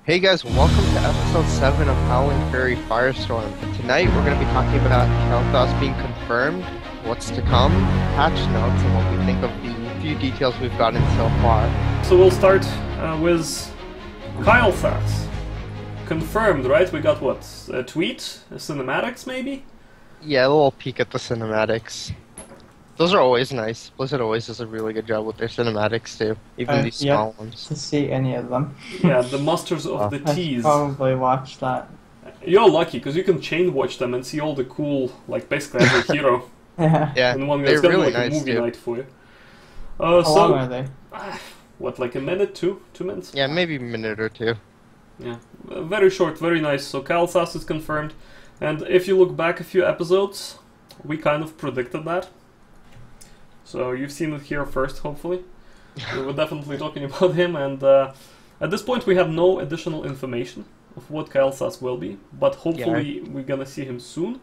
Hey guys, welcome to episode 7 of Howling Fury Firestorm. Tonight we're going to be talking about Kael being confirmed, what's to come, patch notes, and what we think of the few details we've gotten so far. So we'll start with Kael. Confirmed, right? We got what? A tweet? A cinematics, maybe? Yeah, a little peek at the cinematics. Those are always nice. Blizzard always does a really good job with their cinematics too, even these small ones. To see any of them. Yeah, the Masters of the I Teas. probably watched that. You're lucky, because you can chain watch them and see all the cool, like basically every hero. Yeah. In one go. They're It's gonna really be like nice a movie too. night for you. How long are they? What, like a minute? 2 minutes? Yeah, maybe a minute or two. Yeah, very short, very nice. So Kael is confirmed, and if you look back a few episodes, we kind of predicted that. So you've seen it here first, hopefully. We were definitely talking about him, and at this point we have no additional information of what Kael will be, but hopefully we're gonna see him soon,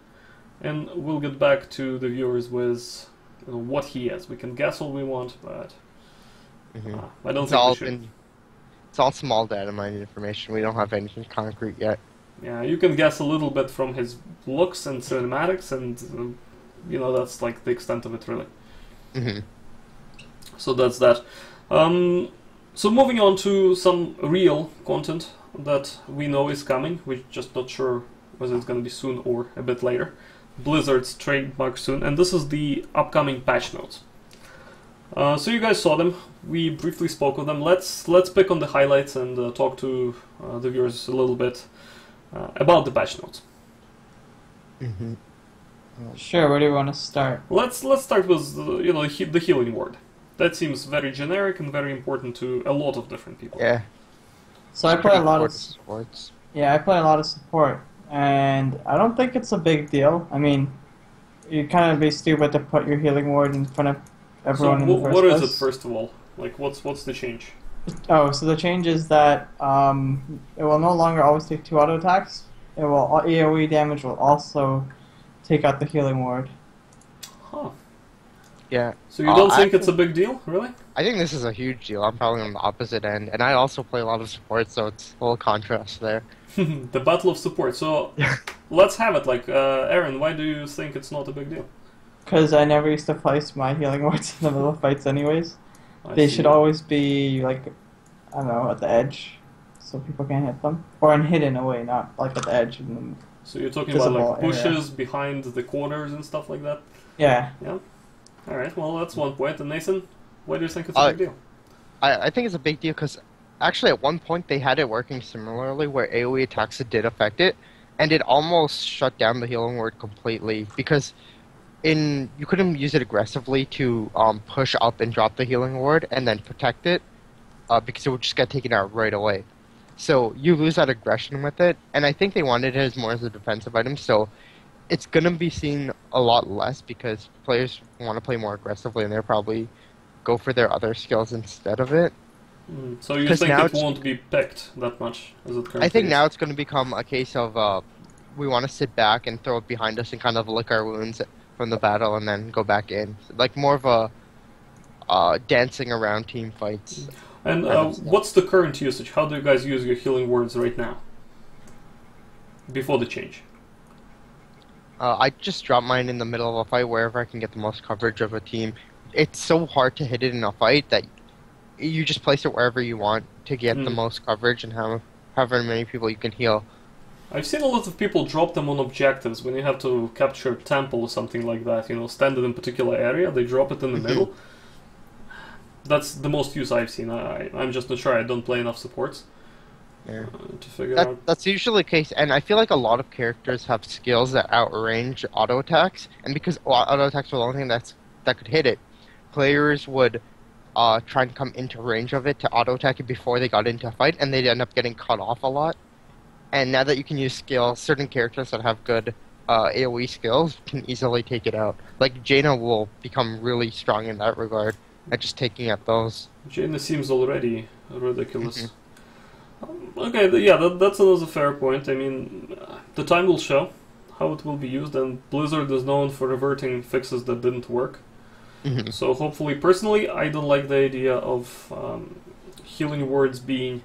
and we'll get back to the viewers with what he is. We can guess all we want, but I don't think we should. It's all small data mining information. We don't have anything concrete yet. Yeah, you can guess a little bit from his looks and cinematics, and that's like the extent of it, really. So that's that. So moving on to some real content that we know is coming. We're just not sure whether it's going to be soon or a bit later. Blizzard's trademark soon, and this is the upcoming patch notes. So you guys saw them. We briefly spoke of them. Let's pick on the highlights and talk to the viewers a little bit about the patch notes. Sure, where do you want to start? Let's start with the healing word. That seems very generic and very important to a lot of different people. Yeah. So I play a lot of supports. Yeah, I play a lot of support, and I don't think it's a big deal. I mean, you'd kind of be stupid to put your healing ward in front of everyone in the first what place. is it, first of all? Like, what's the change? Oh, so the change is that it will no longer always take 2 auto attacks. It will AoE damage will also take out the healing ward. Huh. Yeah. So you don't think it's a big deal, really? I think this is a huge deal. I'm probably on the opposite end, and I also play a lot of support, so it's a little contrast there. The battle of support. So let's have it. Like, Aaron, why do you think it's not a big deal? Because I never used to place my healing wards in the middle of fights anyways. They should always be, like, I don't know, at the edge, so people can't hit them. Or hidden away, not like at the edge. So you're talking about like bushes area. behind the corners and stuff like that? Yeah. Yeah. Alright, well that's one point. And Nathan, why do you think it's a big deal? I think it's a big deal because actually at one point they had it working similarly where AoE attacks did affect it, and it almost shut down the healing word completely because you couldn't use it aggressively to push up and drop the healing ward and then protect it because it would just get taken out right away. So you lose that aggression with it, and I think they wanted it more as a defensive item, so it's going to be seen a lot less because players want to play more aggressively and they'll probably go for their other skills instead of it. So you think it won't be picked that much as it currently I think is? now it's going to become a case of we want to sit back and throw it behind us and kind of lick our wounds from the battle and then go back in. Like more of a dancing around team fights. And what's the current usage? How do you guys use your healing words right now? Before the change? I just drop mine in the middle of a fight wherever I can get the most coverage of a team. It's so hard to hit it in a fight that you just place it wherever you want to get the most coverage and however many people you can heal. I've seen a lot of people drop them on objectives when you have to capture a temple or something like that. Stand in a particular area, they drop it in the middle. That's the most use I've seen. I'm just not sure. I don't play enough supports to figure out. That's usually the case, and I feel like a lot of characters have skills that outrange auto attacks, and because auto attacks were the only thing that could hit it, players would try and come into range of it to auto attack it before they got into a fight, and they'd end up getting cut off a lot. And now that you can use skills, certain characters that have good AoE skills can easily take it out. Like Jaina will become really strong in that regard at just taking out those. Jaina seems already ridiculous. Okay, yeah, that's another fair point. I mean, the time will show how it will be used, and Blizzard is known for reverting fixes that didn't work. So hopefully, personally, I don't like the idea of healing words being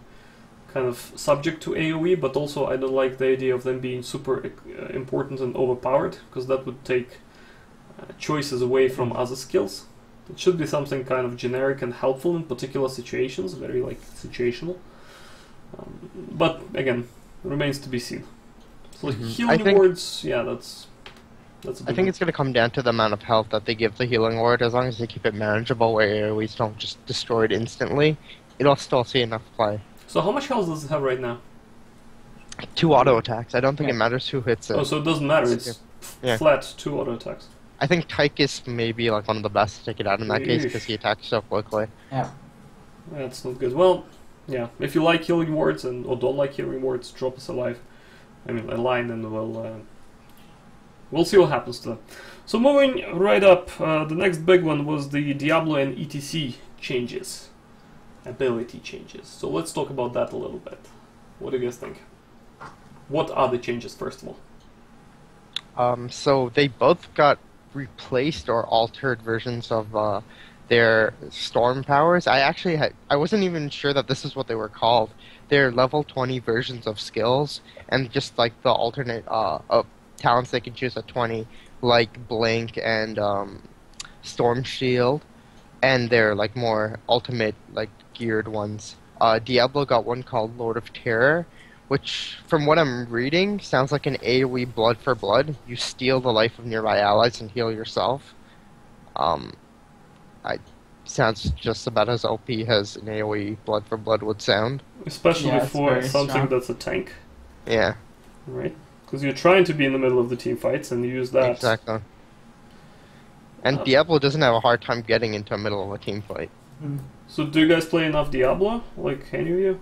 kind of subject to AoE, but also I don't like the idea of them being super important and overpowered, because that would take choices away from other skills. It should be something kind of generic and helpful in particular situations, very like situational. But again, remains to be seen. So healing wards, yeah, that's a big I think it's going to come down to the amount of health that they give the healing ward. As long as they keep it manageable, where AoEs don't just destroy it instantly, it'll still see enough play. So how much health does it have right now? 2 auto attacks. I don't think it matters who hits it. Oh, so it doesn't matter. It's flat 2 auto attacks. I think Tychus may be like one of the best to take it out in that case because he attacks so quickly. Yeah. That's not good. Well, yeah. If you like healing wards or don't like healing wards, drop us a line, and we'll see what happens to them. So moving right up, the next big one was the Diablo and ETC changes, ability changes. So let's talk about that a little bit. What do you guys think? What are the changes, first of all? So they both got replaced or altered versions of their storm powers. I wasn't even sure that this is what they were called. They're level 20 versions of skills, and just like the alternate of talents they can choose at 20, like Blink and Storm Shield, and they're like more ultimate like geared ones. Diablo got one called Lord of Terror, which, from what I'm reading, sounds like an AoE blood for blood. You steal the life of nearby allies and heal yourself. Sounds just about as OP as an AoE blood for blood would sound. Especially for something that's a tank. Yeah. Right? Because you're trying to be in the middle of the team fights and use that. Exactly. And Diablo doesn't have a hard time getting into the middle of a team fight. So do you guys play enough Diablo? Like, any of you?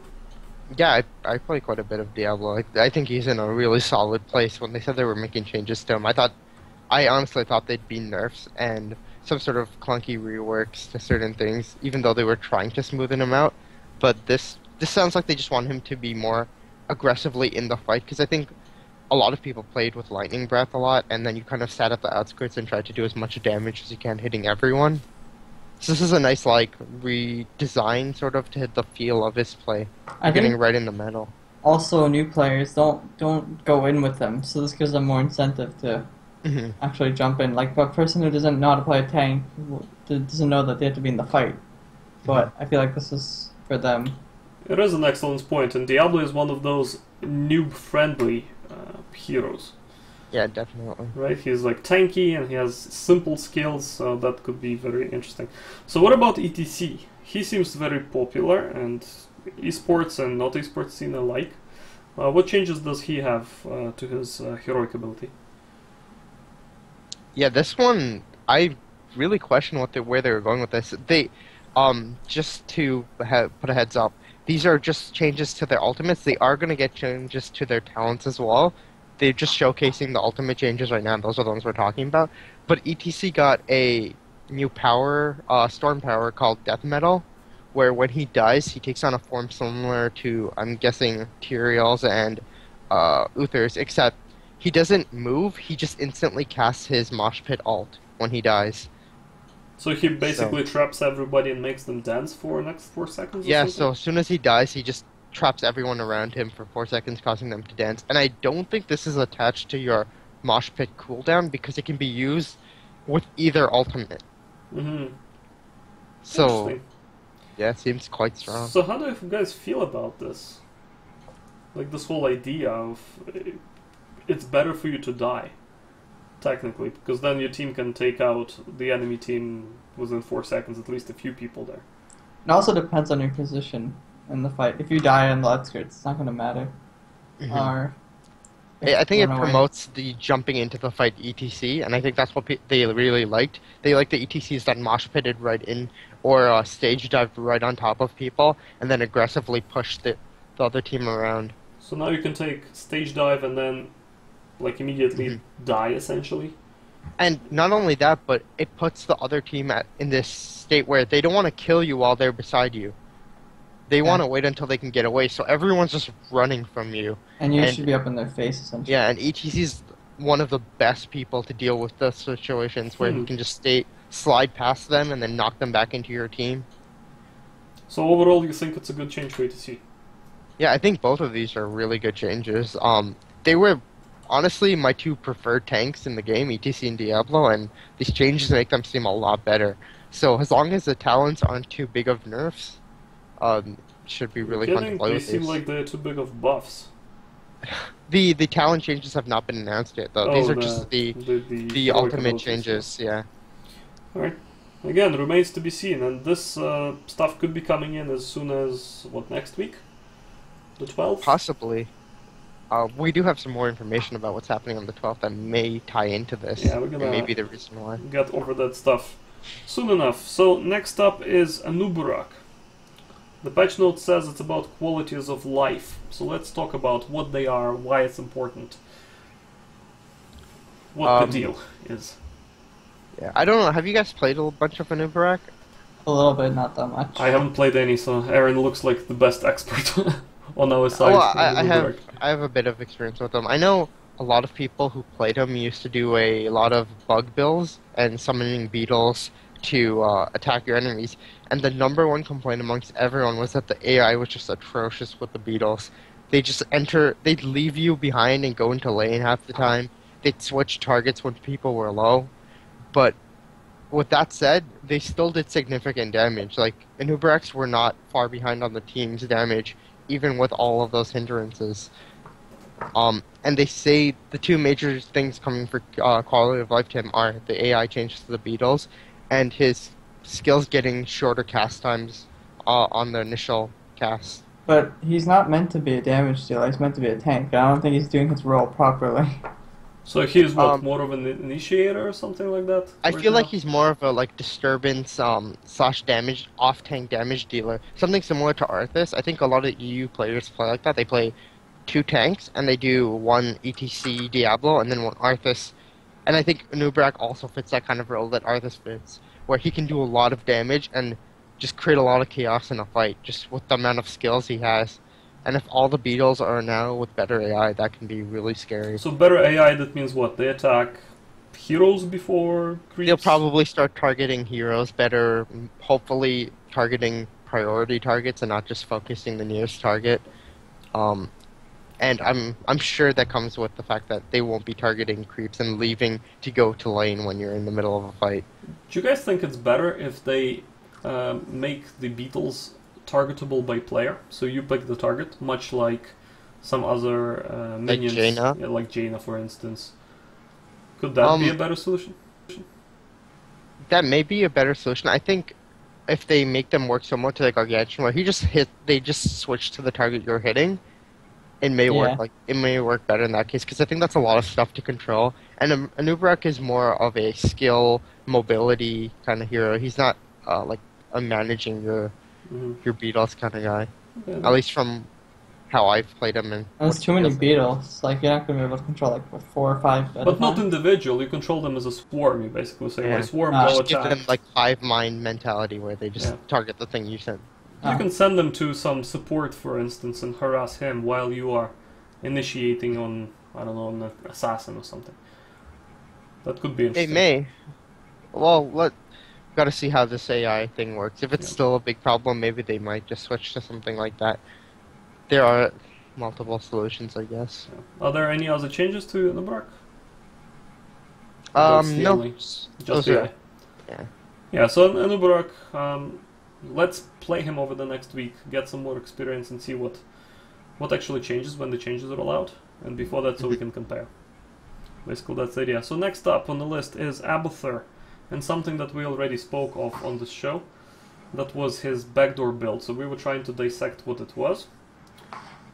Yeah, I play quite a bit of Diablo. I think he's in a really solid place. When they said they were making changes to him, I honestly thought they'd be nerfs and some sort of clunky reworks to certain things, even though they were trying to smoothen him out. But this sounds like they just want him to be more aggressively in the fight, because I think a lot of people played with Lightning Breath a lot, and then you kind of sat at the outskirts and tried to do as much damage as you can, hitting everyone. So this is a nice, like, redesign, sort of, to hit the feel of his play. Getting right in the middle. Also, new players don't go in with them, so this gives them more incentive to actually jump in. Like, a person who doesn't know how to play a tank doesn't know that they have to be in the fight. But I feel like this is for them. It is an excellent point, and Diablo is one of those noob-friendly heroes. Yeah, definitely. Right, he's like tanky and he has simple skills, so that could be very interesting. So what about ETC? He seems very popular, and esports and not esports scene alike. What changes does he have to his heroic ability? Yeah, this one, I really question where they were going with this. They, just to put a heads up, these are just changes to their ultimates. They are going to get changes to their talents as well. They're just showcasing the ultimate changes right now. Those are the ones we're talking about. But ETC got a new power, storm power called Death Metal, where when he dies, he takes on a form similar to, I'm guessing, Tyrael's and Uther's, except he doesn't move. He just instantly casts his Mosh Pit ult when he dies. So he basically traps everybody and makes them dance for the next 4 seconds? Yeah, so as soon as he dies, he just traps everyone around him for 4 seconds, causing them to dance. And I don't think this is attached to your Mosh Pit cooldown, because it can be used with either ultimate. So, yeah, it seems quite strong. So how do you guys feel about this? Like, this whole idea of it's better for you to die, technically, because then your team can take out the enemy team within 4 seconds, at least a few people there. It also depends on your position in the fight. If you die on the outskirts, it's not going to matter. Or I think it promotes the jumping into the fight ETC, and I think that's what they really liked. They liked the ETCs that mosh pitted right in, or stage dived right on top of people, and then aggressively pushed the other team around. So now you can take stage dive and then, like, immediately die, essentially. And not only that, but it puts the other team in this state where they don't want to kill you while they're beside you. They want to wait until they can get away, so everyone's just running from you. And you should be up in their face, essentially. Yeah, and ETC's one of the best people to deal with the situations where you can just slide past them and then knock them back into your team. So overall, you think it's a good change for ETC? Yeah, I think both of these are really good changes. They were honestly my two preferred tanks in the game, ETC and Diablo, and these changes make them seem a lot better. So as long as the talents aren't too big of nerfs, should be You're really fun to kidding? play They with seem these. like they're too big of buffs. The talent changes have not been announced yet, though. These Oh, are just the the heroic ultimate abilities, changes. Yeah, Alright. Again, remains to be seen, and this stuff could be coming in as soon as, what, next week? The 12th? possibly. We do have some more information about what's happening on the 12th that may tie into this, Yeah, we're and gonna maybe the reason why. get over that stuff soon enough. So, next up is Anubarak. The patch note says it's about qualities of life. So let's talk about what they are, why it's important, what the deal is. Yeah, I don't know. Have you guys played a bunch of Anubarak? A little bit, not that much. I haven't played any, so Aaron looks like the best expert on our side. Well, for Anubarak. I have a bit of experience with them. I know a lot of people who played them used to do a lot of bug builds and summoning beetles to attack your enemies. And the number one complaint amongst everyone was that the AI was just atrocious with the beetles. They just they'd leave you behind and go into lane half the time. They'd switch targets when people were low. But with that said, they still did significant damage. Like, Anubaraks were not far behind on the team's damage, even with all of those hindrances. And they say the two major things coming for quality of life to him are the AI changes to the beetles, and his skills getting shorter cast times on the initial cast. But he's not meant to be a damage dealer, he's meant to be a tank. I don't think he's doing his role properly. So he's what, more of an initiator or something like that? I right feel now? like he's more of a disturbance slash damage off tank damage dealer. Something similar to Arthas. I think a lot of EU players play like that. They play two tanks and they do one ETC Diablo and then one Arthas. And I think Anubarak also fits that kind of role that Arthas fits, where he can do a lot of damage and just create a lot of chaos in a fight, just with the amount of skills he has. And if all the beetles are now with better AI, that can be really scary. So better AI, that means what? They attack heroes before creeps? They'll probably start targeting heroes better, hopefully targeting priority targets and not just focusing the nearest target. And I'm sure that comes with the fact that they won't be targeting creeps and leaving to go to lane when you're in the middle of a fight. Do you guys think it's better if they make the beetles targetable by player? So you pick the target, much like some other minions, Like Jaina? Yeah, like Jaina, for instance. Could that be a better solution? That may be a better solution. I think if they make them work similar to Gargantuan, where they just switch to the target you're hitting, it may work better in that case, because I think that's a lot of stuff to control. And Anubarak is more of a skill mobility kind of hero. He's not like a managing your beetles kind of guy. Yeah. At least from how I've played him. And There's too many beetles. Like, you're not going to be able to control, like, what, 4 or 5 at a But not time? individual, you control them as a swarm, you basically say, Yeah. like, swarm, Ah. go just give attack. them like hive mind mentality, where they just Yeah. target the thing you sent. You can send them to some support, for instance, and harass him while you are initiating on, I don't know, an assassin or something. That could be They interesting. may. Well, gotta see how this AI thing works. If it's still a big problem, maybe they might just switch to something like that. There are multiple solutions, I guess. Yeah. Are there any other changes to Anubarak? That's the No. only- Just Just the AI. Yeah. Yeah, so Anubarak, let's play him over the next week, get some more experience and see what actually changes when the changes are allowed, and before that so we can compare. Basically that's the idea. So next up on the list is Abathur, and something that we already spoke of on this show. That was his backdoor build, so we were trying to dissect what it was.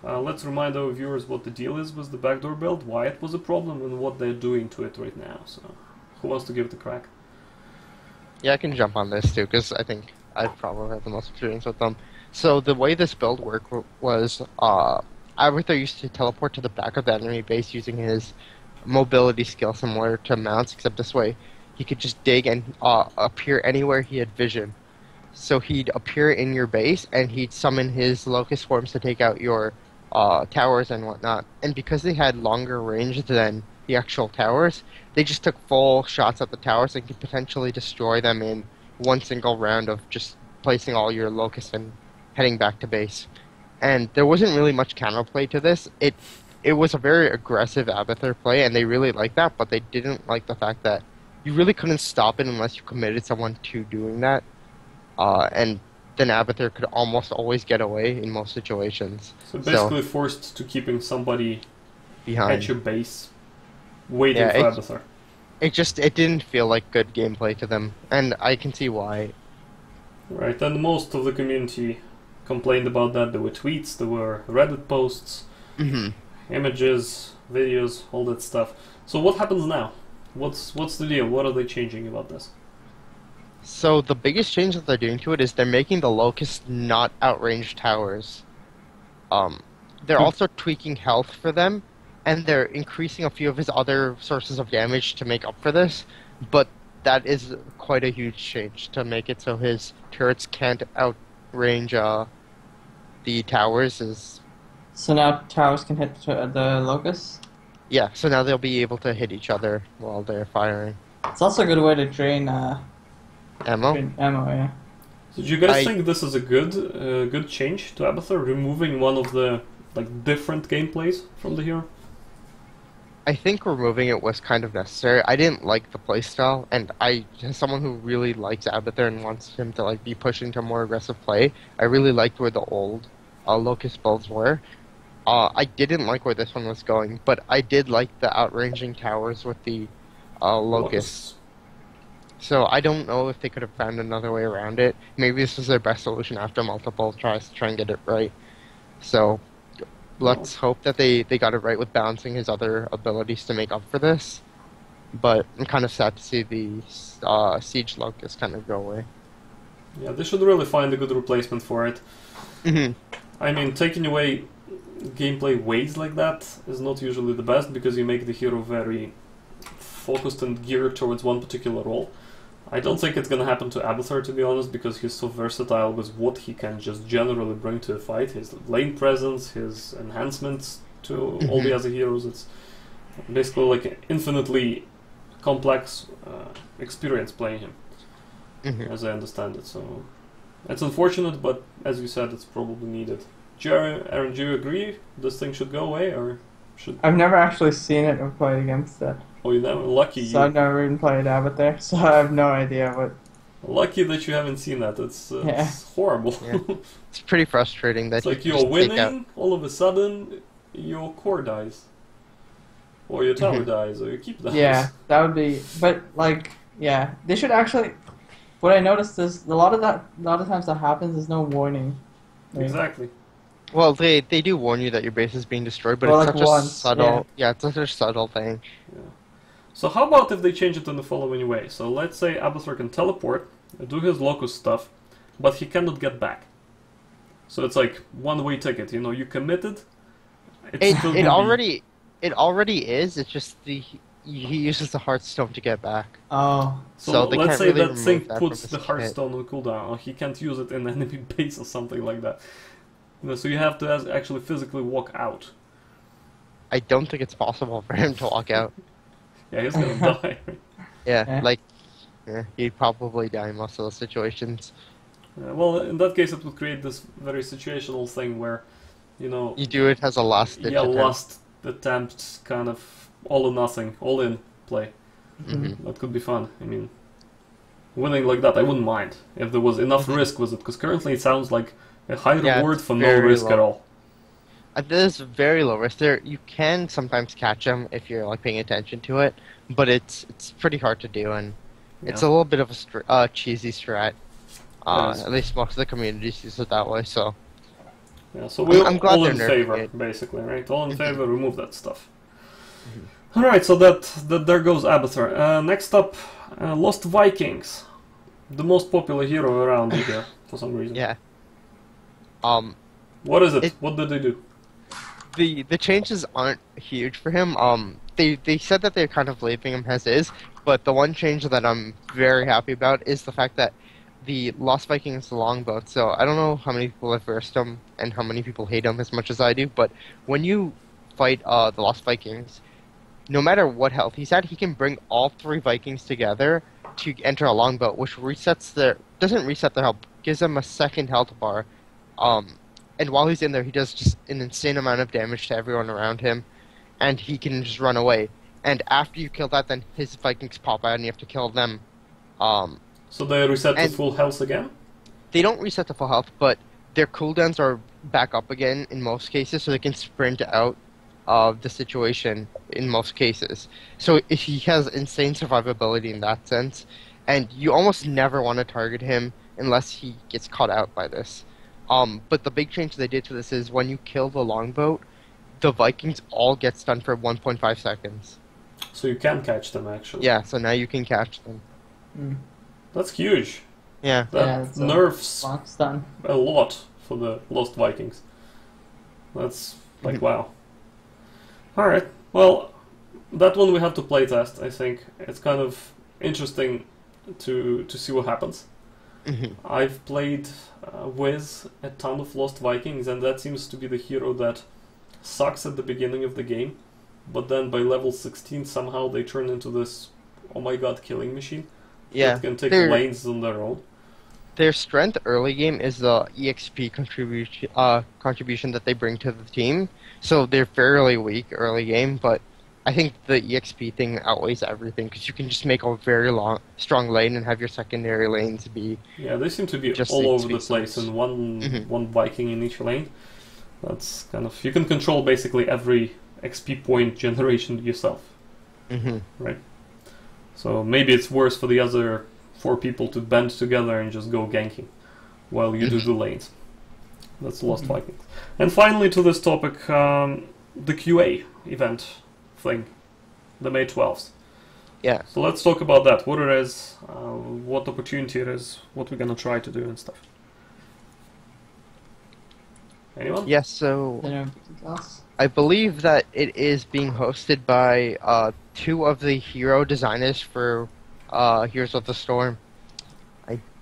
Let's remind our viewers what the deal is with the backdoor build, why it was a problem, and what they're doing to it right now. So, who wants to give it a crack? Yeah, I can jump on this too, because I think I probably have the most experience with them. So the way this build worked was, Abathur used to teleport to the back of the enemy base using his mobility skill similar to Mounts, except this way he could just dig and appear anywhere he had vision. So he'd appear in your base and he'd summon his locust swarms to take out your towers and whatnot. And because they had longer range than the actual towers, they just took full shots at the towers and could potentially destroy them in one single round of just placing all your locusts and heading back to base. and there wasn't really much counterplay to this. It was a very aggressive Abathur play, and they really liked that, but they didn't like the fact that you really couldn't stop it unless you committed someone to doing that. And then Abathur could almost always get away in most situations. So basically forced to keeping somebody behind at your base, waiting for Abathur. It didn't feel like good gameplay to them, and I can see why. Right, and most of the community complained about that. There were tweets, there were Reddit posts, images, videos, all that stuff. So what happens now? What's the deal? What are they changing about this? So the biggest change that they're doing to it is they're making the Locusts not outranged towers. They're also tweaking health for them, and they're increasing a few of his other sources of damage to make up for this, but that is quite a huge change to make it so his turrets can't outrange the towers. So now towers can hit the Locusts? Yeah, so now they'll be able to hit each other while they're firing. It's also a good way to drain ammo? Yeah. So do you guys think this is a good change to Abathur, removing one of the different gameplays from the hero? I think removing it was kind of necessary. I didn't like the playstyle, and as someone who really likes Abathur and wants him to be pushing to more aggressive play, I really liked where the old Locust builds were. I didn't like where this one was going, but I did like the outranging towers with the Locusts. So I don't know if they could have found another way around it. Maybe this was their best solution after multiple tries to try and get it right. So let's hope that they got it right with balancing his other abilities to make up for this. But I'm kind of sad to see the Siege Locust kind of go away. Yeah, they should really find a good replacement for it. I mean, taking away gameplay ways like that is not usually the best, because you make the hero very focused and geared towards one particular role. I don't think it's gonna happen to Abathur, to be honest, because he's so versatile with what he can just generally bring to a fight. His lane presence, his enhancements to all the other heroes. It's basically like an infinitely complex experience playing him, as I understand it. So it's unfortunate, but as you said, it's probably needed. Aaron, do you agree this thing should go away, or should... I've never actually seen it or played against it. Oh, you never? Lucky so you. I've never even played Abathur, so I have no idea what... Lucky that you haven't seen that. It's horrible. Yeah. It's pretty frustrating that it's like you're winning, all of a sudden your core dies. Or your tower dies, or your keep dies. Yeah, that would be... But, yeah, they should actually... What I noticed is, a lot of times that happens, there's no warning. Right? Exactly. Well, they do warn you that your base is being destroyed, but it's such a subtle... Yeah, it's such a subtle thing. Yeah. So how about if they change it in the following way? So let's say Abathur can teleport, do his Locust stuff, but he cannot get back. So it's like one-way ticket, you committed. It already is. It's just he uses the Hearthstone to get back. Oh. So let's say that thing puts the Hearthstone on cooldown, or he can't use it in enemy base or something like that. So you have to actually physically walk out. I don't think it's possible for him to walk out. Yeah, he's gonna die. He'd probably die in most of those situations. Well, in that case, it would create this very situational thing where, you do it as a last attempt, kind of all or nothing, all in play. That could be fun. I mean, winning like that, I wouldn't mind if there was enough risk with it, because currently it sounds like a high reward for no risk at all. There's very low risk there. You can sometimes catch them if you're paying attention to it, but it's pretty hard to do, and it's a little bit of a cheesy strat. At least most of the communities use it that way. So yeah, so we're all in favor, it. Basically, right? All in favor, remove that stuff. All right, so that there goes Abathur. Next up, Lost Vikings, the most popular hero around here for some reason. Yeah. What is it? What did they do? The changes aren't huge for him. They said that they're kind of leaving him as is, but the one change that I'm very happy about is the fact that the Lost Viking is the longbow. So I don't know how many people have versed him and how many people hate him as much as I do, but when you fight the Lost Vikings, no matter what health he's at, he can bring all 3 Vikings together to enter a longbow, which doesn't reset their health, gives them a second health bar. and while he's in there, he does just an insane amount of damage to everyone around him, and he can just run away. And after you kill that, then his Vikings pop out, and you have to kill them. So they reset to and full health again? They don't reset to full health, but their cooldowns are back up again in most cases, so they can sprint out of the situation in most cases. So he has insane survivability in that sense, and you almost never want to target him unless he gets caught out by this. But the big change they did to this is when you kill the longboat, the Vikings all get stunned for 1.5 seconds. So you can catch them, actually. Yeah, so now you can catch them. Mm. That's huge. Yeah. That nerfs Lock stun. a lot for the Lost Vikings. That's like, wow. Alright, well, that one we have to playtest, I think. It's kind of interesting to see what happens. I've played with a ton of Lost Vikings, and that seems to be the hero that sucks at the beginning of the game, but then by level 16 somehow they turn into this, oh my god, killing machine. Yeah. That can take lanes on their own. Their strength early game is the EXP contribution that they bring to the team. So they're fairly weak early game, but I think the EXP thing outweighs everything because you can just make a very strong lane and have your secondary lanes be. Yeah, they seem to be just all over the place, and one Viking in each lane. That's kind of, you can control basically every XP point generation yourself, right? So maybe it's worse for the other 4 people to band together and just go ganking while you do the lanes. That's Lost Vikings. And finally to this topic, the QA event thing, the May 12th. Yeah. So let's talk about that, what it is, what opportunity it is, what we're gonna try to do and stuff. Anyone? Yes, so Else? I believe that it is being hosted by 2 of the hero designers for Heroes of the Storm.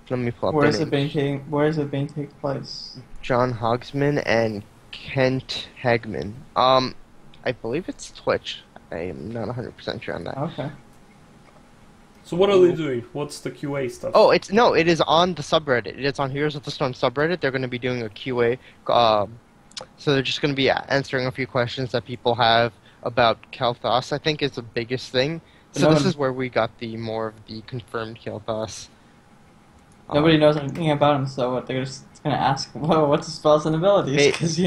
Let me pull up Where is it being taking place? John Hogsman and Kent Hagman. I believe it's Twitch. I am not 100% sure on that. Okay. So what are they doing? What's the QA stuff? Oh, it is on the subreddit. It's on Heroes of the Storm subreddit. They're going to be doing a QA. So they're just going to be answering a few questions that people have about Kel'Thas, I think is the biggest thing. So this is where we got the more of the confirmed Kel'Thas. Nobody knows anything about him, so what they're just going to ask, well, what's his spells and abilities? Because,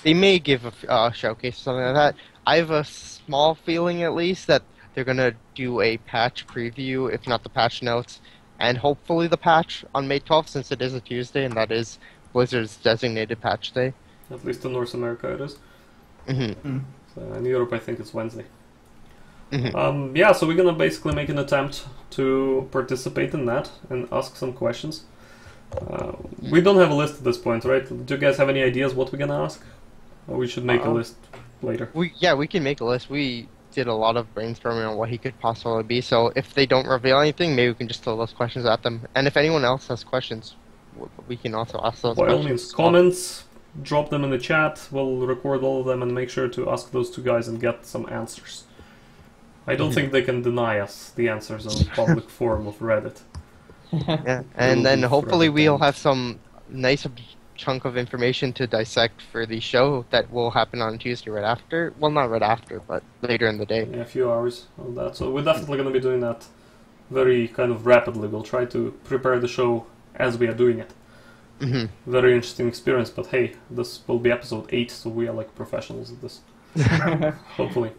They may give a showcase or something like that. I have a small feeling, at least, that they're going to do a patch preview, if not the patch notes, and hopefully the patch on May 12th, since it is a Tuesday, and that is Blizzard's designated patch day. At least in North America it is. So in Europe I think it's Wednesday. Yeah, so we're gonna basically make an attempt to participate in that and ask some questions. We don't have a list at this point, right? Do you guys have any ideas what we're gonna ask? Or we should make a list later? We can make a list. We did a lot of brainstorming on what he could possibly be, so if they don't reveal anything, maybe we can just throw those questions at them. And if anyone else has questions, we can also ask those By all questions. means, comments, drop them in the chat, we'll record all of them and make sure to ask those 2 guys and get some answers. I don't think they can deny us the answers on the public forum of Reddit. Yeah, and then hopefully we'll have some nice chunk of information to dissect for the show that will happen on Tuesday right after. Well, not right after, but later in the day. Yeah, a few hours on that. So we're definitely going to be doing that very kind of rapidly. We'll try to prepare the show as we are doing it. Very interesting experience, but hey, this will be episode 8, so we are like professionals at this. Hopefully.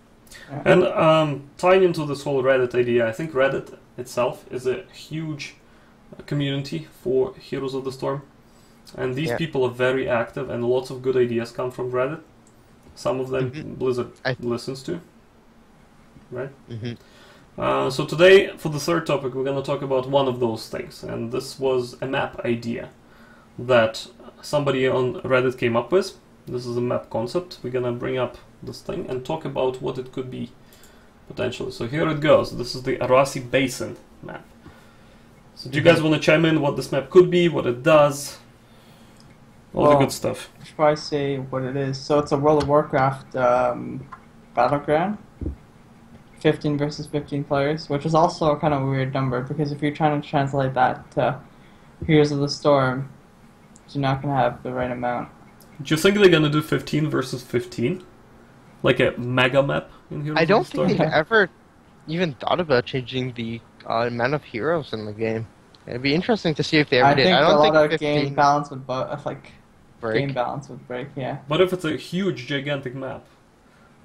And tying into this whole Reddit idea, I think Reddit itself is a huge community for Heroes of the Storm. And these people are very active, and lots of good ideas come from Reddit. Some of them Blizzard listens to. Right? So today, for the third topic, we're going to talk about one of those things. And this was a map idea that somebody on Reddit came up with. This is a map concept. We're going to bring up this thing and talk about what it could be, potentially. So here it goes. This is the Arathi Basin map. So do you guys want to chime in what this map could be, what it does? All the good stuff. Before I say what it is, so it's a World of Warcraft battleground. 15 versus 15 players, which is also a kind of weird number, because if you're trying to translate that to Heroes of the Storm, you're not going to have the right amount. Do you think they're gonna do 15 versus 15? Like a mega map in Heroes I of don't the think Storm? they've ever even thought about changing the amount of heroes in the game. It'd be interesting to see if they ever I did. think I a don't lot think of 15 game balance would break. game balance would break. Yeah. What if it's a huge, gigantic map?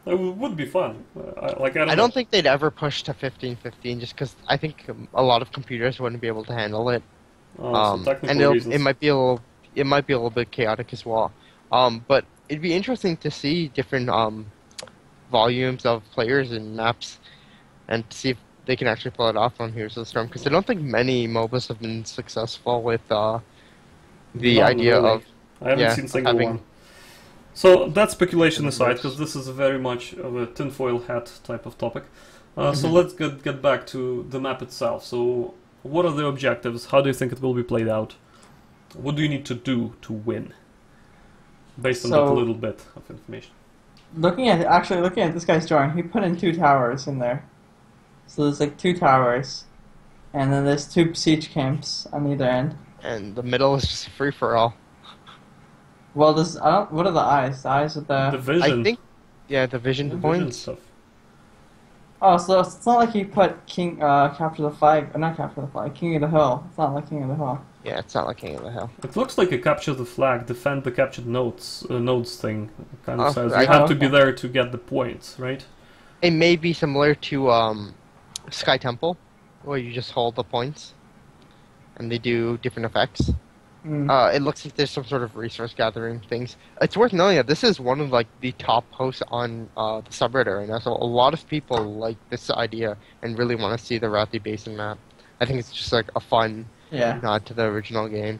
It would be fun. I I don't don't think they'd ever push to 15-15 just because I think a lot of computers wouldn't be able to handle it. know. So technical And reasons. it might be a little bit chaotic as well. But it'd be interesting to see different volumes of players and maps, and see if they can actually pull it off on Heroes of the Storm. Because I don't think many MOBAs have been successful with the None, idea really. of I haven't yeah, seen single having- one. So that speculation Yes. aside, because this is very much of a tinfoil hat type of topic. So Mhm. let's get back to the map itself. So what are the objectives? How do you think it will be played out? What do you need to do to win? Based on that So- little bit of information. Looking at this guy's drawing, he put in 2 towers in there. So there's like 2 towers, and then there's 2 siege camps on either end. and the middle is just free for all. Well, this what are the eyes? The eyes with The the vision. I think the vision the vision points. stuff. oh, so it's not like he put King capture the flag, or not capture the flag, King of the Hill. It's not like King of the Hill. Yeah, it's not like King of the Hill. It looks like a capture the flag, defend the captured nodes thing. It kind of Oh, says you right. have to be Okay. there to get the points, right? It may be similar to Sky Temple, where you just hold the points, and they do different effects. Mm. It looks like there's some sort of resource gathering things. It's worth knowing that this is one of like the top posts on the subreddit right now. So a lot of people like this idea and really want to see the Arathi Basin map. I think it's just like a fun Yeah. nod to the original game,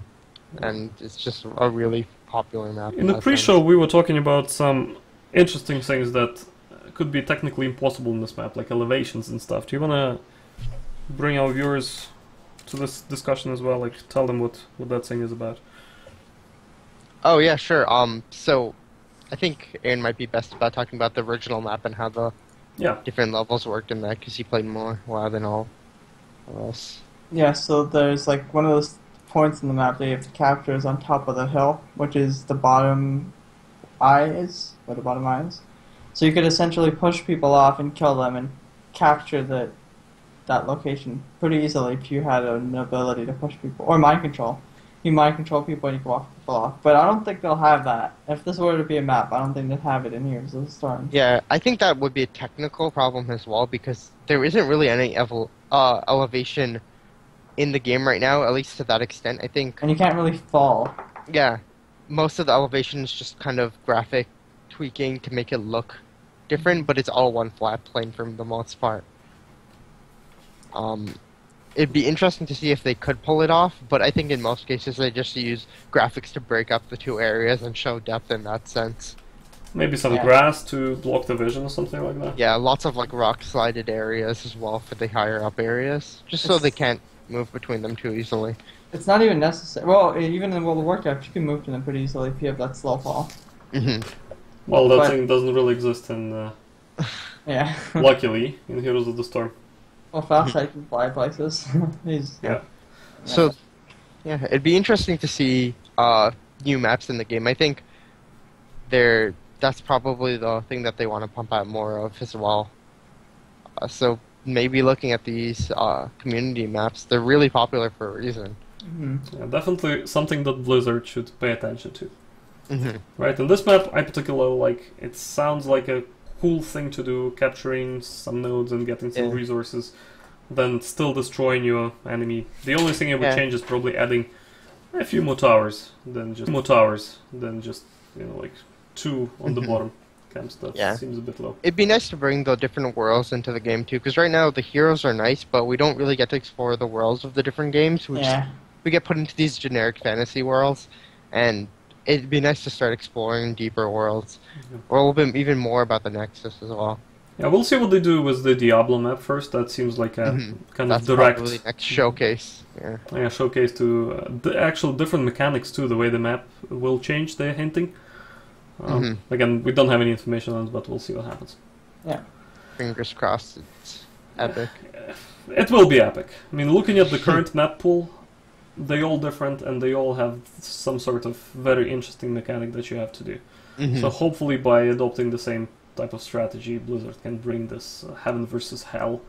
and it's just a really popular map. In the that pre-show, sense. we were talking about some interesting things that could be technically impossible in this map, like elevations and stuff. Do you want to bring our viewers to this discussion as well? Like, tell them what that thing is about. Oh yeah, sure. So I think Aaron might be best about talking about the original map and how the Yeah. different levels worked in that, because he played more WoW than all of us. Yeah, so there's like one of those points in the map that you have to capture is on top of the hill, which is the bottom eye is, where the bottom eye is. So you could essentially push people off and kill them and capture that location pretty easily if you had an ability to push people. Or mind control. You mind control people and you can walk people off. But I don't think they'll have that. If this were to be a map, I don't think they'd have it in Heroes of the Storm. Yeah, I think that would be a technical problem as well, because there isn't really any elevation in the game right now, at least to that extent. I think, And you can't really fall. yeah, most of the elevation is just kind of graphic tweaking to make it look different, but it's all one flat plane for the most part. It'd be interesting to see if they could pull it off, but I think in most cases they just use graphics to break up the 2 areas and show depth in that sense. Maybe some Yeah. grass to block the vision or something like that. Yeah, lots of like rock-slided areas as well for the higher up areas, just so It's- they can't move between them too easily. It's not even necessary. Well, even in World of Warcraft, you can move to them pretty easily if you have that slow fall. Hmm Well, that But- thing doesn't really exist in, Yeah. luckily, in Heroes of the Storm. Well, Farsight can fly places. He's Yeah. So, yeah, it'd be interesting to see new maps in the game. I think that's probably the thing that they want to pump out more of as well. So maybe looking at these community maps, they're really popular for a reason. Mhm. Yeah, definitely something that Blizzard should pay attention to. Hmm Right, and this map I particularly like. It sounds like a cool thing to do, capturing some nodes and getting some Yeah. resources, then still destroying your enemy. The only thing it would Yeah. change is probably adding a few more towers than just like 2 on the Mhm. bottom camps. That Yeah. seems a bit low. It'd be nice to bring the different worlds into the game too, because right now the heroes are nice, but we don't really get to explore the worlds of the different games. Yeah. We get put into these generic fantasy worlds, and it'd be nice to start exploring deeper worlds, Yeah. or a little bit even more about the Nexus as well. Yeah, we'll see what they do with the Diablo map first. That seems like a Mhm. kind That's of direct probably the next showcase. Yeah. showcase to the actual different mechanics too. The way the map will change, they're hinting. Mhm. Again, we don't have any information on it, but we'll see what happens. Fingers crossed. It's epic. It will be epic. I mean, looking at the current map pool, they all different, and they all have some sort of very interesting mechanic that you have to do. So hopefully by adopting the same type of strategy, Blizzard can bring this heaven versus hell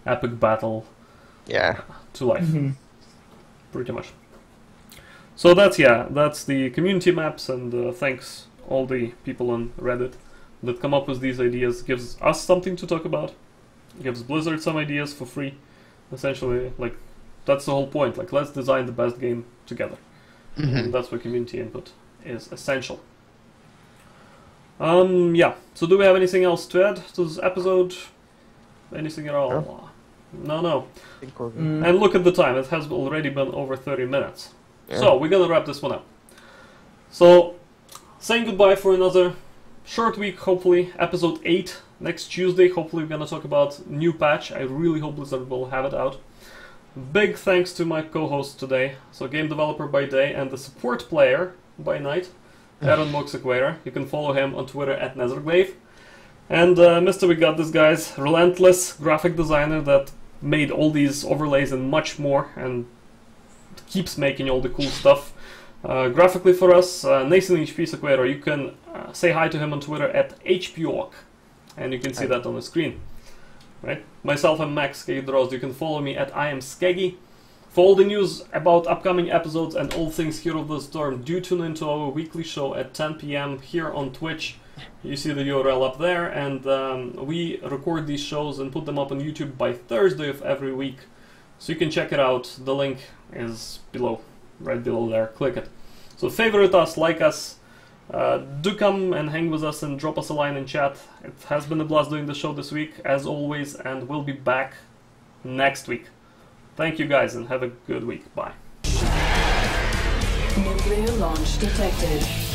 epic battle to life. Pretty much. So that's the community maps, and thanks all the people on Reddit that come up with these ideas. Gives us something to talk about, gives Blizzard some ideas for free. Essentially, like, that's the whole point. Like, let's design the best game together. And that's where community input is essential. So do we have anything else to add to this episode? Anything at all? No. And look at the time, it has already been over 30 minutes. So, we're gonna wrap this one up. So, saying goodbye for another short week, hopefully. Episode 8, next Tuesday. Hopefully we're gonna talk about new patch. I really hope Blizzard will have it out. Big thanks to my co-hosts today. So, game developer by day and the support player by night, Aaron Moxequator. You can follow him on Twitter at Netherglaive. And Mr. We Got This Guy's relentless graphic designer that made all these overlays and much more, and keeps making all the cool stuff graphically for us. Nathan HP Sequeiro, you can say hi to him on Twitter at HPOC, and you can see that on the screen. Right? Myself, I'm Max Skegdroz. You can follow me at I am Skeggy. For all the news about upcoming episodes and all things Hero of the Storm, do tune into our weekly show at 10 PM here on Twitch. You see the URL up there, and we record these shows and put them up on YouTube by Thursday of every week. So you can check it out. The link is below, right below there. Click it. So favorite us, like us. Do come and hang with us and drop us a line in chat. It has been a blast doing the show this week, as always, and we'll be back next week. Thank you guys, and have a good week. Bye. Nuclear launch detected.